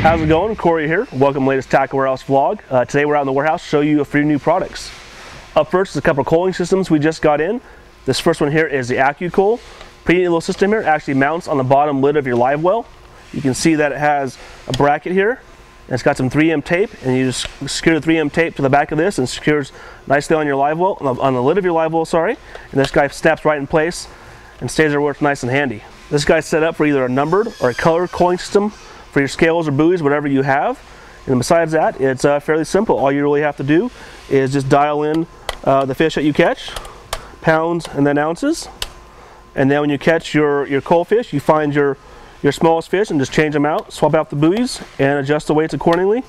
How's it going? Corey here. Welcome to the latest Tackle Warehouse vlog. Today we're out in the warehouse to show you a few new products. Up first is a couple of culling systems we just got in. This first one here is the Accu-Cull. Pretty neat little system here. It actually mounts on the bottom lid of your live well. You can see that it has a bracket here. And it's got some 3M tape, and you just secure the 3M tape to the back of this and secures nicely on your live well, on the lid of your live well, sorry. And this guy snaps right in place and stays there where it's nice and handy. This guy's set up for either a numbered or a colored culling system for your scales or buoys, whatever you have. And besides that, it's fairly simple. All you really have to do is just dial in the fish that you catch, pounds and then ounces. And then when you catch your cull fish, you find your smallest fish and just change them out, swap out the buoys and adjust the weights accordingly.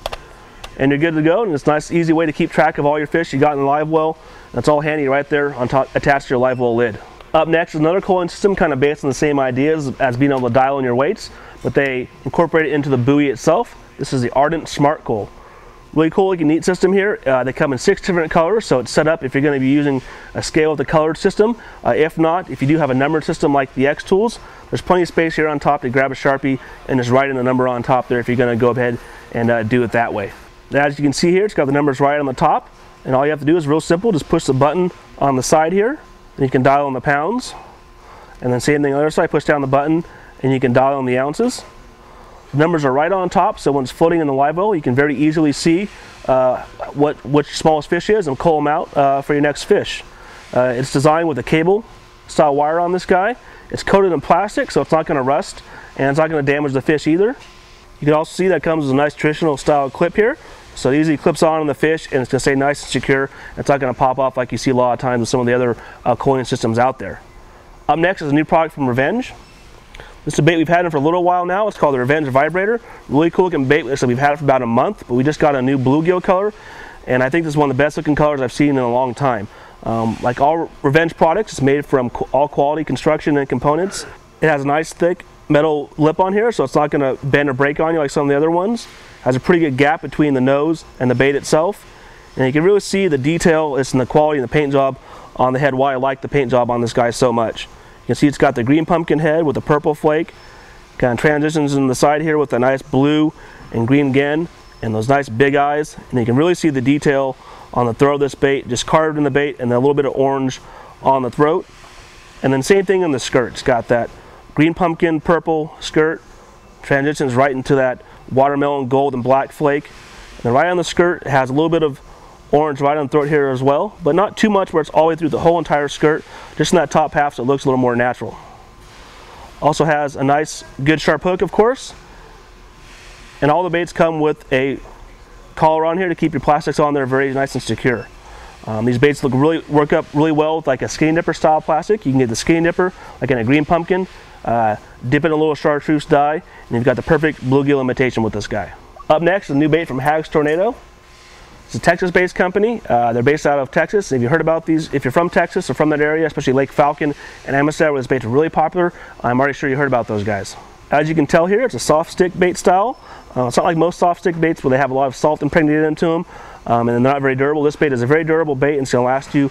And you're good to go. And it's a nice, easy way to keep track of all your fish you got in the live well. That's all handy right there on top, attached to your live well lid. Up next is another culling system, kind of based on the same ideas as being able to dial in your weights, but they incorporate it into the buoy itself. This is the ARDENT Smart Cull. Really cool looking neat system here. They come in 6 different colors, so it's set up if you're going to be using a scale with the colored system. If not, if you do have a numbered system like the X tools, there's plenty of space here on top to grab a Sharpie and just write in the number on top there if you're going to go ahead and do it that way. Now, as you can see here, it's got the numbers right on the top, and all you have to do is real simple, just push the button on the side here, and you can dial in the pounds, and then same thing on the other side, push down the button, and you can dial in the ounces. The numbers are right on top, so when it's floating in the live well, you can very easily see which smallest fish is and cull them out for your next fish. It's designed with a cable style wire on this guy. It's coated in plastic, so it's not going to rust, and it's not going to damage the fish either. You can also see that comes with a nice traditional style clip here, so it easily clips on the fish, and it's going to stay nice and secure. It's not going to pop off like you see a lot of times with some of the other culling systems out there. Up next is a new product from Revenge. This is a bait we've had in for a little while now. It's called the Revenge Vibrator. Really cool looking bait. So we've had it for about a month, but we just got a new bluegill color, and I think this is one of the best looking colors I've seen in a long time. Like all Revenge products, it's made from all quality construction and components. It has a nice thick metal lip on here, so it's not going to bend or break on you like some of the other ones. It has a pretty good gap between the nose and the bait itself, and you can really see the detail, it's in the quality and the paint job on the head, why I like the paint job on this guy so much. You can see it's got the green pumpkin head with a purple flake, kind of transitions in the side here with a nice blue and green again, and those nice big eyes. And you can really see the detail on the throat of this bait, just carved in the bait, and then a little bit of orange on the throat. And then same thing in the skirt. It's got that green pumpkin purple skirt, transitions right into that watermelon gold and black flake. And then right on the skirt, it has a little bit of orange right on the throat here as well, but not too much where it's all the way through the whole entire skirt, just in that top half so it looks a little more natural. Also has a nice good sharp hook, of course, and all the baits come with a collar on here to keep your plastics on there very nice and secure. These baits work up really well with like a skinny dipper style plastic. You can get the skinny dipper like in a green pumpkin, dip in a little chartreuse dye, and you've got the perfect bluegill imitation with this guy. Up next is a new bait from HAG'S Tornado. It's a Texas-based company. They're based out of Texas. If you heard about these, if you're from Texas or from that area, especially Lake Falcon and Amistad, where this bait's really popular, I'm already sure you heard about those guys. As you can tell here, it's a soft stick bait style. It's not like most soft stick baits where they have a lot of salt impregnated into them, and they're not very durable. This bait is a very durable bait and it's going to last you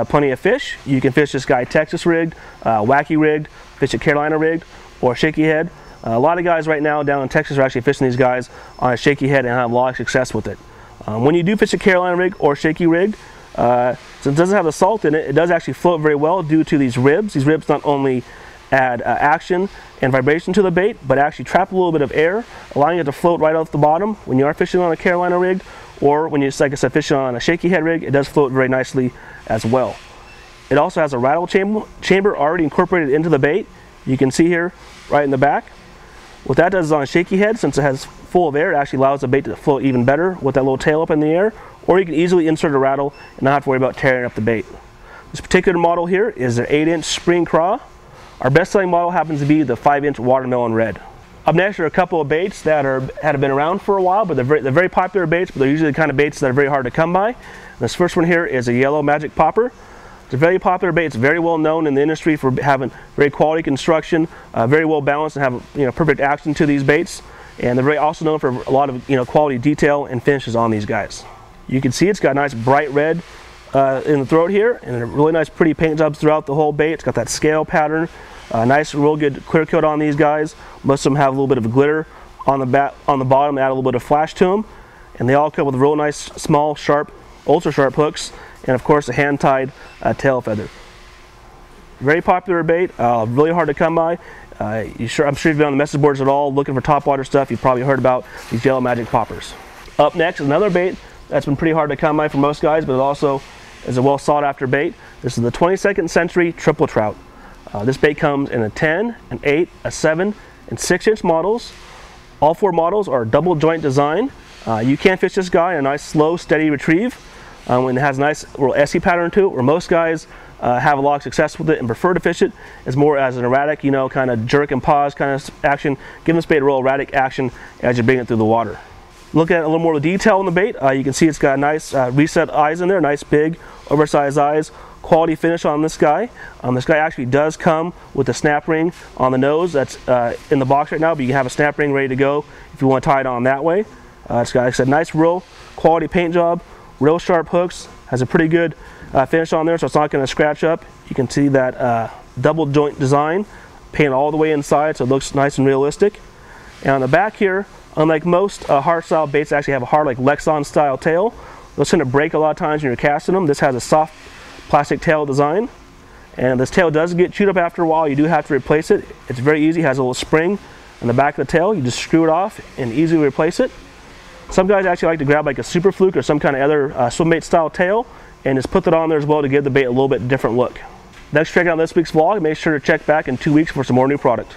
plenty of fish. You can fish this guy Texas rigged, wacky rigged, fish it Carolina rigged, or shaky head. A lot of guys right now down in Texas are actually fishing these guys on a shaky head and have a lot of success with it. When you do fish a Carolina rig or shaky rigged, since it doesn't have the salt in it, it does actually float very well due to these ribs. These ribs not only add action and vibration to the bait, but actually trap a little bit of air, allowing it to float right off the bottom when you are fishing on a Carolina rig, or when you're, like I said, fishing on a shaky head rig, it does float very nicely as well. It also has a rattle chamber already incorporated into the bait. You can see here right in the back. What that does is on a shaky head, since it has full of air, it actually allows the bait to float even better with that little tail up in the air, or you can easily insert a rattle and not have to worry about tearing up the bait. This particular model here is an 8-inch spring craw. Our best selling model happens to be the 5-inch watermelon red. Up next are a couple of baits that have been around for a while, but they're very popular baits, but they're usually the kind of baits that are very hard to come by. This first one here is a yellow magic popper. It's a very popular bait. It's very well known in the industry for having very quality construction, very well balanced, and have perfect action to these baits. And they're very also known for a lot of quality detail and finishes on these guys. You can see it's got a nice bright red in the throat here, and a really nice pretty paint jobs throughout the whole bait. It's got that scale pattern, nice real good clear coat on these guys. Most of them have a little bit of glitter on the bottom, add a little bit of flash to them, and they all come with real nice, small, sharp, ultra sharp hooks, and of course a hand-tied tail feather. Very popular bait, really hard to come by. I'm sure you've been on the message boards at all looking for topwater stuff. You've probably heard about these yellow magic poppers. Up next is another bait that's been pretty hard to come by for most guys, but it also is a well sought after bait. This is the 22nd Century Triple Trout. This bait comes in a 10, an 8, a 7, and 6-inch models. All 4 models are double joint design. You can fish this guy in a nice slow, steady retrieve. And it has a nice little SE pattern to it, where most guys have a lot of success with it and prefer to fish it as more as an erratic, you know, kind of jerk and pause kind of action. Give this bait a real erratic action as you bring it through the water. Look at a little more of the detail on the bait. You can see it's got nice reset eyes in there, nice big oversized eyes. Quality finish on this guy. This guy actually does come with a snap ring on the nose that's in the box right now, but you can have a snap ring ready to go if you want to tie it on that way. It's got, like I said, nice real quality paint job, real sharp hooks, has a pretty good finish on there, so it's not going to scratch up. You can see that double joint design painted all the way inside, so it looks nice and realistic. And on the back here, unlike most hard style baits, actually have a hard, like Lexon style tail. Those tend to break a lot of times when you're casting them. This has a soft plastic tail design, and this tail does get chewed up after a while. You do have to replace it. It's very easy. It has a little spring on the back of the tail. You just screw it off and easily replace it. Some guys actually like to grab like a super fluke or some kind of other swim bait style tail and just put that on there as well to give the bait a little bit different look. Thanks for checking out this week's vlog. Make sure to check back in 2 weeks for some more new product.